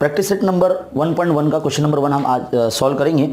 Practice set number 1.1 का question number 1 हम आज सॉल्व करेंगे।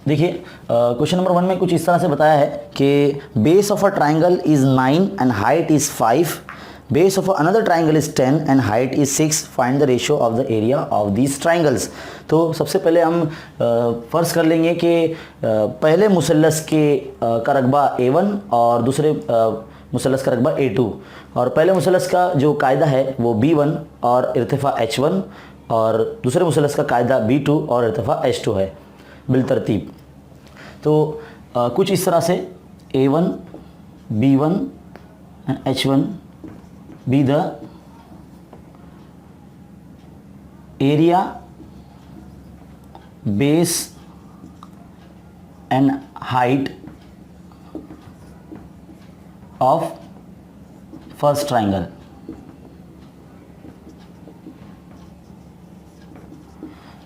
देखिए क्वेश्चन नंबर 1 में कुछ इस तरह से बताया है कि base of a triangle is 9 and height is 5, base of another triangle is 10 and height is 6, find the ratio of the area of these triangles. तो सबसे पहले हम फर्ज कर लेंगे कि पहले मुसल्लस के का रकबा A1 और दूसरे मुसल्लस का रकबा A2, और पहले मुसल्लस का जो कायदा है वो B1 और इर्तिफा H1, और दूसरे मुसल्लस का कायदा B2 और इर्तिफा H2 है बिलतरतीब। तो कुछ इस तरह से A1 B1 H1 be the area, base and height of first triangle,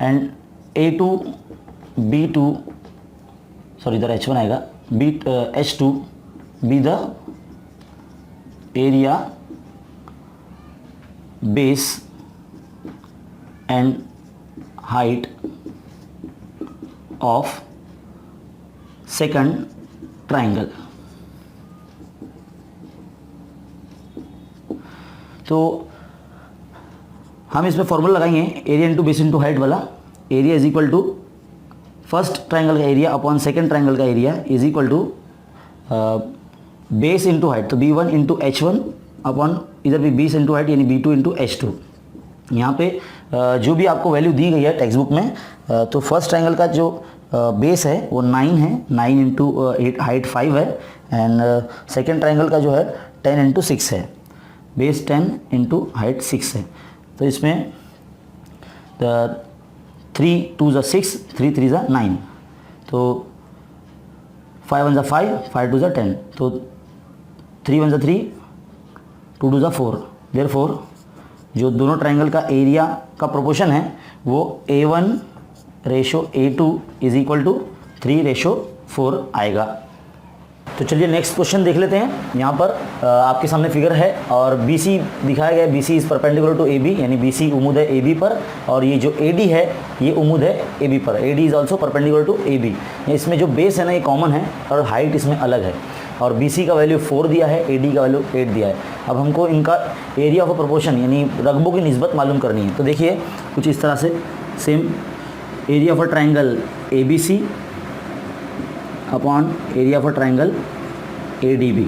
and A2 B2 sorry इधर H1 आएगा, H2 be the area, base and height of second triangle। तो हम इसमें फॉर्मूला लगाएंगे area into base into height वाला। Area is equal to first triangle का area upon second triangle का area is equal to base into height, तो B1 into H1 upon इधर भी बेस इंटू हाइट यानी B2 इंटू H2। यहाँ पे जो भी आपको वैल्यू दी गई है टेक्स्ट बुक में, तो फर्स्ट ट्राइंगल का जो बेस है वो 9 है, 9 इंटू हाइट 5 है, एंड सेकेंड ट्राइंगल का जो है 10 इंटू 6 है, बेस 10 इंटू हाइट 6 है। तो इसमें 3 2 ज़ा 6, 3 3 ज़ा 9, तो 5 1 ज़ा 5, 5 2 ज़ा 10, तो 3 1 ज़ा 3, 2 2 ज़ा 4। देयरफॉर जो दोनों ट्राइंगल का एरिया का प्रोपोर्शन है वो A1 ratio A2 is equal to 3 ratio 4 आएगा। तो चलिए नेक्स्ट क्वेश्चन देख लेते हैं। यहाँ पर आपके सामने फिगर है और BC दिखाया गया है। BC is perpendicular to AB, यानी BC उम्मीद है AB पर, और ये जो AD है ये उम्मीद है AB पर। AD is also perpendicular to AB। इसमें जो बेस है ना ये कॉमन है और हाइट इसमें अलग है, और BC का वैल्यू 4 दिया है, AD का वैल्यू 8 दिया है। अब हमको इनका एरिया ऑफ प्रोपोर्शन यानी रकबों की निस्बत मालूम करनी है। तो देखिए कुछ इस तरह से same area of a triangle ABC upon area of a triangle ADB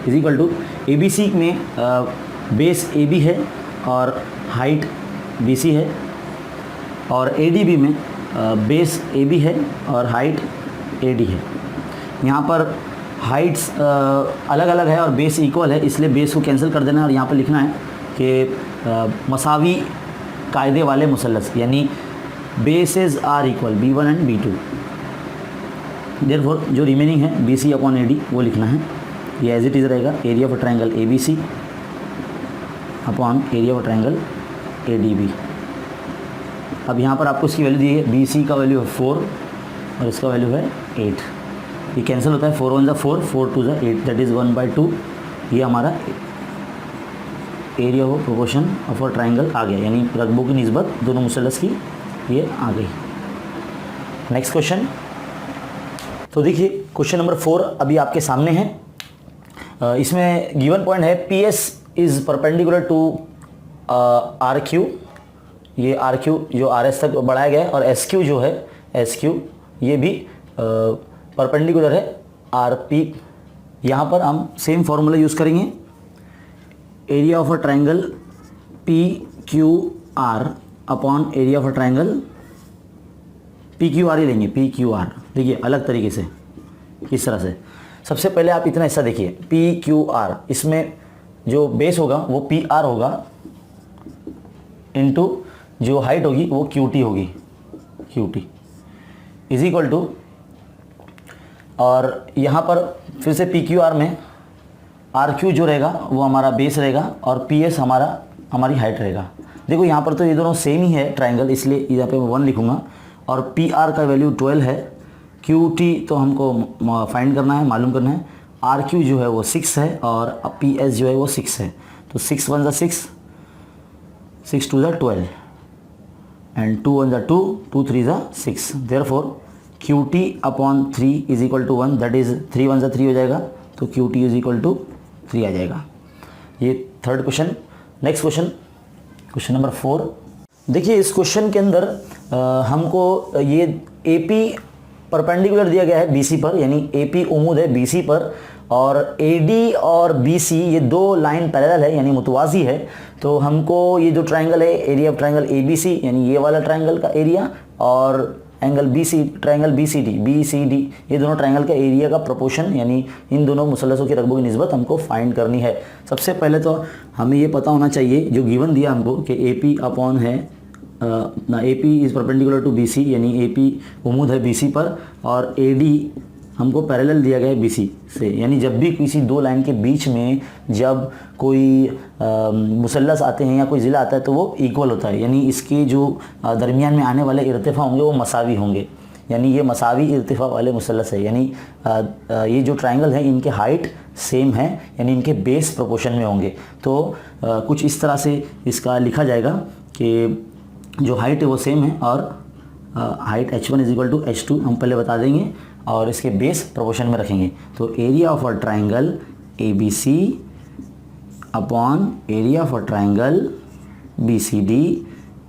is equal to ABC में बेस AB है और हाइट BC है, और ADB में बेस AB है और हाइट AD है। यहाँ पर हाइट्स अलग अलग है और बेस इक्वल है, इसलिए बेस को कैंसिल कर देना है और यहाँ पर लिखना है कि मसावी कायदे वाले मुसल्लस यानी bases are equal B1 and B2। Therefore जो रिमेनिंग है BC अपॉन AD वो लिखना है। ये एज इट इज़ रहेगा area of triangle ABC upon area of triangle ADB। अब यहाँ पर आपको इसकी वैल्यू दी है, BC का वैल्यू है 4 और इसका वैल्यू है 8। ये कैंसिल होता है, 4 1 ज़ा 4, 4 2 ज़ा 8, दैट इज़ 1/2। ये हमारा area of proportion of a triangle आ गया, यानी रकबों की निस्बत दोनों मुसल्लस की ये आ गई। Next question. तो देखिए क्वेश्चन नंबर 4 अभी आपके सामने है। इसमें गिवन पॉइंट है PS is perpendicular to RQ। ये RQ जो RS तक बढ़ाया गया है, और SQ जो है SQ ये भी परपेंडिकुलर है RP। यहाँ पर हम सेम फार्मूला यूज़ करेंगे, area of a triangle PQR upon area of a triangle PQR ही लेंगे, PQR। देखिए अलग तरीके से किस तरह से, सबसे पहले आप इतना हिस्सा देखिए PQR, इसमें जो बेस होगा वो PR होगा इनटू जो हाइट होगी वो QT होगी, QT इज इक्वल टू, और यहाँ पर फिर से PQR में RQ जो रहेगा वो हमारा बेस रहेगा और PS हमारी हाइट रहेगा। देखो यहाँ पर तो ये दोनों सेम ही है ट्राइंगल, इसलिए यहाँ पे मैं 1 लिखूँगा, और PR का वैल्यू 12 है, QT तो हमको फाइंड करना है, मालूम करना है, RQ जो है वो 6 है और PS जो है वो 6 है। तो 6 1 ज़ा 6, 6 2 ज़ा 12, and 2 1 2, 2 3 6, therefore QT upon 3 is equal to 1, that is 3 1 3 हो जाएगा, तो QT इज इक्वल टू 3 आ जाएगा। ये third question. Next question, question number 4। देखिए इस क्वेश्चन के अंदर हमको ये AP परपेंडिकुलर दिया गया है BC पर, यानी AP उम्मीद है BC पर, और AD और BC ये दो लाइन पैरेलल है यानी मुतवाज़ी है। तो हमको ये जो ट्रायंगल है, एरिया ऑफ ट्रायंगल ABC यानी ये वाला ट्रायंगल का एरिया, और एंगल BC ट्रायंगल BCD ये दोनों ट्रायंगल का एरिया का प्रोपोर्शन यानी इन दोनों मुसल्लसों की रकबों की निस्बत हमको फाइंड करनी है। सबसे पहले तो हमें ये पता होना चाहिए जो गिवन दिया हमको कि AP अपॉन है ना AP is perpendicular to BC, यानी AP उम्मीद है BC पर, और AD हमको पैरेलल दिया गया है BC से, यानी जब भी किसी दो लाइन के बीच में जब कोई मुसल्लस आते हैं या कोई ज़िला आता है तो वो इक्वल होता है, यानी इसके जो दरमियान में आने वाले इर्तिफ़ा होंगे वो मसावी होंगे, यानी ये मसावी इर्तिफ़ा वाले मुसल्लस है। यानी ये जो ट्रायंगल है इनके हाइट सेम है, यानी इनके बेस प्रोपोर्शन में होंगे। तो कुछ इस तरह से इसका लिखा जाएगा कि जो हाइट है वो सेम है, और height H1 is equal to H2 हम पहले बता देंगे, और इसके बेस प्रोपोर्शन में रखेंगे। तो area of a triangle ABC upon area of a triangle BCD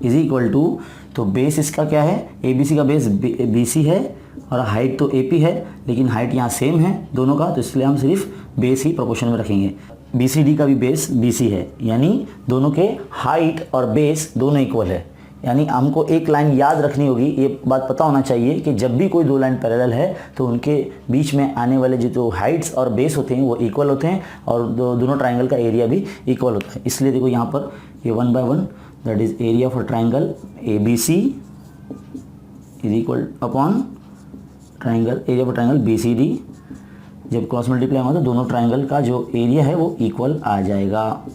is equal to, तो बेस इसका क्या है, ABC का बेस BC है और हाइट तो AP है, लेकिन हाइट यहाँ सेम है दोनों का, तो इसलिए हम सिर्फ बेस ही प्रोपोर्शन में रखेंगे। BCD का भी बेस BC है, यानी दोनों के हाइट और बेस दोनों इक्वल है। यानी हमको एक लाइन याद रखनी होगी, ये बात पता होना चाहिए कि जब भी कोई दो लाइन पैरेलल है तो उनके बीच में आने वाले जो हाइट्स और बेस होते हैं वो इक्वल होते हैं, और दोनों ट्रायंगल का एरिया भी इक्वल होता है। इसलिए देखो यहाँ पर ये 1 by 1 that is area of a triangle ABC is equal upon triangle area of triangle BCD, जब क्रॉस मल्टीप्लाई होगा तो दोनों ट्रायंगल का जो एरिया है वो इक्वल आ जाएगा,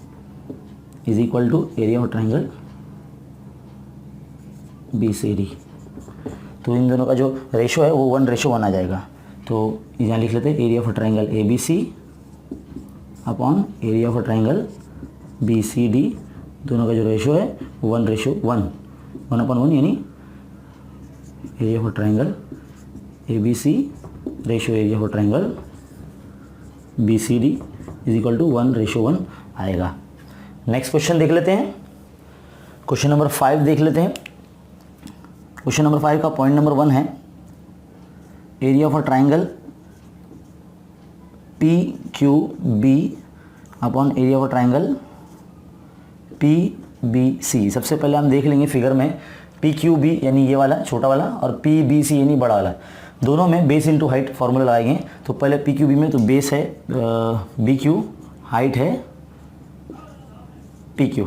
is equal to area of triangle BCD। तो इन दोनों का जो रेशो है वो 1:1 आ जाएगा। तो यहाँ लिख लेते हैं area of triangle ABC upon area of triangle BCD, दोनों का जो रेशो है 1:1, 1/1, यानी area of triangle ABC ratio area of triangle BCD is equal to 1:1 आएगा। नेक्स्ट क्वेश्चन देख लेते हैं, क्वेश्चन नंबर 5 देख लेते हैं। क्वेश्चन नंबर 5 का पॉइंट नंबर 1 है area of a triangle PQB upon area of a triangle PBC। सबसे पहले हम देख लेंगे फिगर में PQB यानी ये वाला छोटा वाला, और PBC यानी बड़ा वाला, दोनों में बेस इनटू हाइट फार्मूला लगाएंगे। तो पहले PQB में तो बेस है BQ, हाइट है PQ,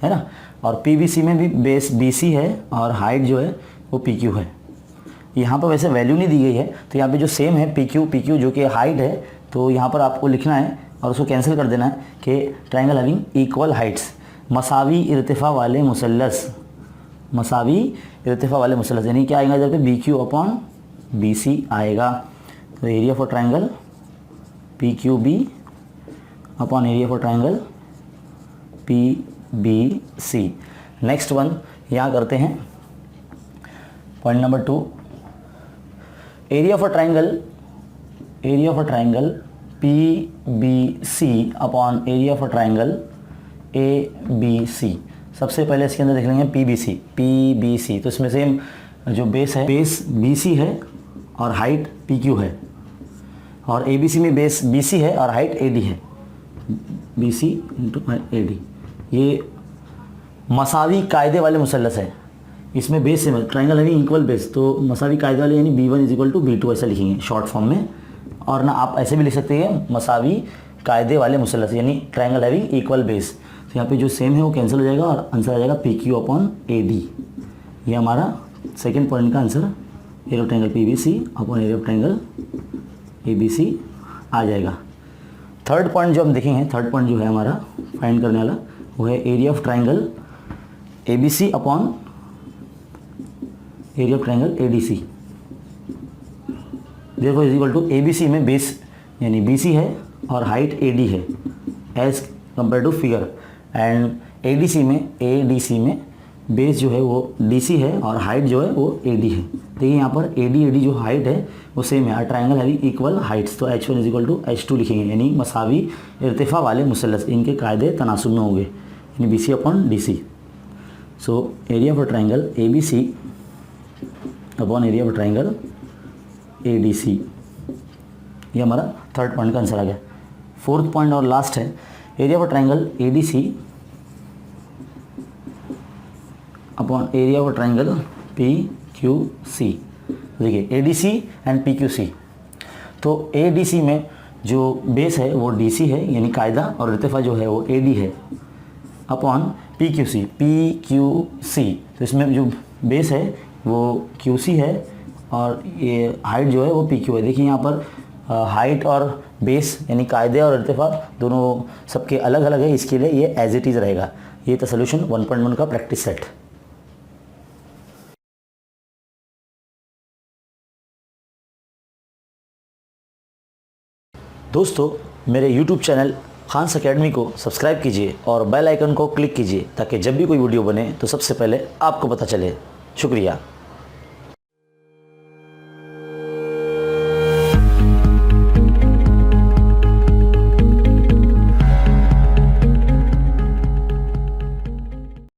है ना, और PBC में भी बेस BC है और हाइट जो है वो PQ है। यहाँ पर वैसे वैल्यू नहीं दी गई है, तो यहाँ पे जो सेम है PQ जो कि हाइट है, तो यहाँ पर आपको लिखना है और उसको कैंसिल कर देना है कि ट्रायंगल हैविंग इक्वल हाइट्स, मसावी इर्तिफ़ा वाले मुसल्लस, मसावी इर्तिफ़ा वाले मुसल्लस, यानी क्या आएगा इधर पे BQ अपॉन BC आएगा। तो area for triangle PQB upon area for triangle PBC। Next one यहाँ करते हैं point number 2, area of a triangle PBC upon area of a triangle ABC। सबसे पहले इसके अंदर देख लेंगे PBC, तो इसमें सेम जो बेस है बेस BC है और हाइट PQ है, और ABC में बेस BC है और हाइट AD है, BC इंटू AD। ये मसावी कायदे वाले मुसल्लस है, इसमें बेस से ट्रायंगल हैविंग इक्वल बेस, तो मसावी कायदे वाले यानी B1 is equal to B2 ऐसा लिखेंगे शॉर्ट फॉर्म में, और ना आप ऐसे भी लिख सकते हैं मसावी कायदे वाले मुसल्लस यानी ट्रायंगल हैविंग इक्वल बेस। तो यहाँ पे जो सेम है वो कैंसिल हो जाएगा और आंसर आ जाएगा PQ अपॉन AD। ये हमारा सेकेंड पॉइंट का answer area of triangle PBC upon area of triangle ABC आ जाएगा। थर्ड पॉइंट जो हम देखेंगे, थर्ड पॉइंट जो है हमारा फाइंड करने वाला वो है area of triangle ABC upon area of triangle ADC। देखो इज इक्वल टू ABC में बेस यानी BC है और हाइट AD है as compare to figure, and ADC में बेस जो है वो DC है और हाइट जो है वो AD है। देखिए यहाँ पर AD जो हाइट है वो सेम है, ट्राइंगल हैविंग इक्वल हाइट्स, तो H1 is equal to H2 लिखेंगे, यानी मसावी इर्तिफा वाले मुसल्लस इनके कायदे तनासुब में होंगे, यानी BC upon DC। So area of triangle ABC upon area of triangle ADC, ये हमारा थर्ड पॉइंट का आंसर आ गया। फोर्थ पॉइंट और लास्ट है, area of triangle ADC upon area of triangle PQC। देखिए ADC एंड PQC, तो ADC में जो बेस है वो DC है, यानी कायदा, और इर्तिफा जो है वो AD है, अपॉन PQC, तो इसमें जो बेस है वो QC है और ये हाइट जो है वो PQ है। देखिए यहाँ पर हाइट और बेस यानी कायदे और इर्तिफा दोनों सबके अलग अलग है, इसके लिए ये एज इट इज़ रहेगा। ये था सोल्यूशन 1.1 का प्रैक्टिस सेट। दोस्तों, मेरे YouTube चैनल खान्स अकेडमी को सब्सक्राइब कीजिए और बेल आइकन को क्लिक कीजिए ताकि जब भी कोई वीडियो बने तो सबसे पहले आपको पता चले। शुक्रिया।